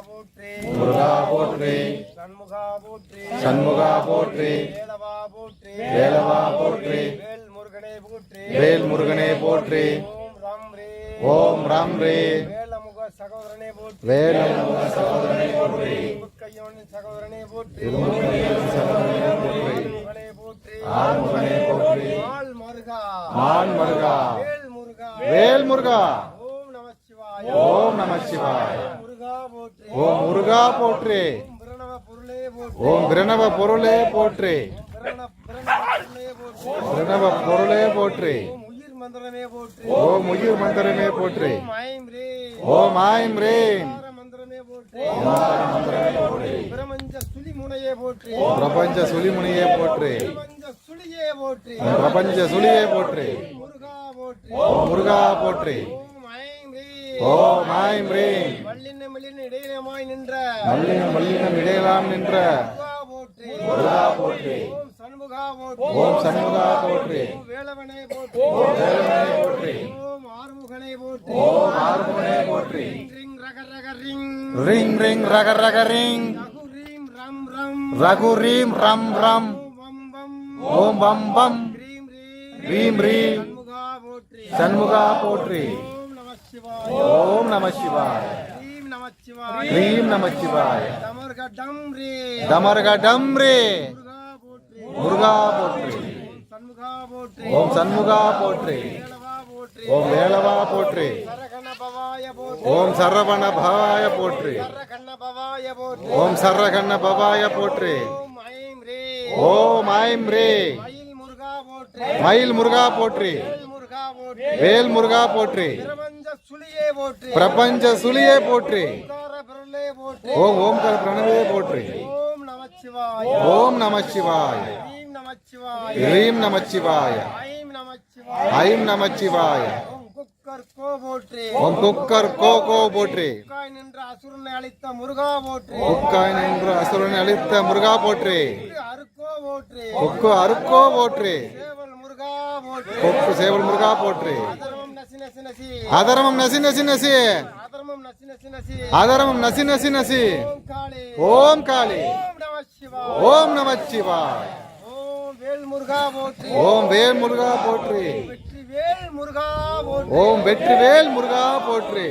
போற்றி முருகா போற்றி சண்முகா போற்றி சண்முகா போற்றி வேலவா போற்றி வேலவா போற்றி வேல் முருகனே போற்றி வேல் முருகனே போற்றி ஓம் ராம் ரே வேலமுக சகோதரனே போற்றி வேலமுக சகோதரனே போற்றி கையோனின் சகோதரனே போற்றி சகோதரனே போற்றி முருகனே போற்றி ஆறுமுகனே போற்றி மால் முருகா மான் முருகா வேல் முருகா வேல் முருகா ஓம் நமச்சிவாய ஓம் நமச்சிவாய முருகா போற்றி ஓம் முருகா போற்றி பிரணவ பொருளே போற்றி ஓம் பிரணவ பொருளே போற்றி பிரணவ பொருளே போற்றி உயிர் மந்திரமே போற்றி ஓம் உயிர் மந்திரமே போற்றி ஐம் ரே ஓம் ஆயம் ரேம் மந்திரமே போற்றி மந்திரமே போற்றி பிரபஞ்ச சுழி முனையே போற்றி பிரபஞ்ச சுழிமுனியே போற்றி பிரபஞ்ச சுழியே போற்றி பிரபஞ்ச சுழியே போற்றி முருகா போற்றி ஓம் முருகா போற்றி ஓம் ஐம் ரே ஓம் ஆயம் ரேம் வள்ளின மல்லின இடையிலமாய் நின்ற மல்லினம் மல்லினம் இடையலாம் நின்ற முருகா போற்றி முருகா போற்றி ஓம் சண்முகா போற்றி ஓம் சண்முகா போற்றி ஓம் வேலவனே போற்றி வேலவனே போற்றி ஓம் ஆறுமுகனே போற்றி ஓம் ஆறுமுகனே போற்றி ரிங் ரக ரக ரிங் ரிங் ரிங் ரக ரக ரிங் ரகு ரீம் ரம் ரம் ரகு ரீம் ரம் ரம் ஓம் வம் வம் ஓம் பம் பம் ரீம் ரீம் ரீம் சண்முகா போற்றி சண்முகா போற்றி ஓம் நமச்சிவாய ஓம் நமசிவாய ரீம் நமச்சிவாய ரீம் நமசிவாய தமர்கடம் ரே தமர்கடம் ரே முருகா முருகா போற்றி போற்றி சண்முகா போற்றி ஓம் சண்முகா போற்றி வேலவா போற்றி ஓம் வேலவா போற்றி சரகண பவாய போற்றி ஓம் சரவண பவாய போற்றி சரகண பவாய போற்றி ஓம் சரகண்ண பவாய போற்றி ஓம் ஐம் ரே ஓம் ஆயம் ரே மயில் முருகா போற்றி மயில் முருகா போற்றி வேல் முருகா போற்றி வேல் முருகா போற்றி பிரபஞ்ச சுழியே போற்றி பிரபஞ்ச சுழியே போற்றி உதார பிரளே போற்றி ஓம் ஓம்கார பிரணவே போற்றி ஓம் நமச்சிவாய ஓம் நமசிவாய ரீம் நமச்சிவாய ரீம் நமச்சிவாய ஐம் நமச்சிவாய ஐம் நமச்சிவாய ஓம் குக்கர் கோ போற்றி ஓம் குக்கர் கோ கோ போற்றி குக்காய் நின்ற அசுரனை அளித்த முருகா போற்றி குக்காய் நின்று அசுரனை அழித்த முருகா போற்றி அருக்கோ போற்றி கொக்கு அருக்கோ போற்றி சேவல் முருகா போற்றி கொக்கு சேவல் முருகா போற்றி அதர்மம் நசி நசி நசி அதரமம் நசி நசி நசி அதர்மம் நசி நசி நசி அதரமம் நசி நசி நசி ஓம் காளி ஓம் காளி ஓம் நமச்சிவாய ஓம் நமச்சிவாய ஓம் வேல் முருகா போற்றி ஓம் வேல் முருகா போற்றி வெற்றி வேல் முருகா போற்றி ஓம் வெற்றிவேல் முருகா போற்றி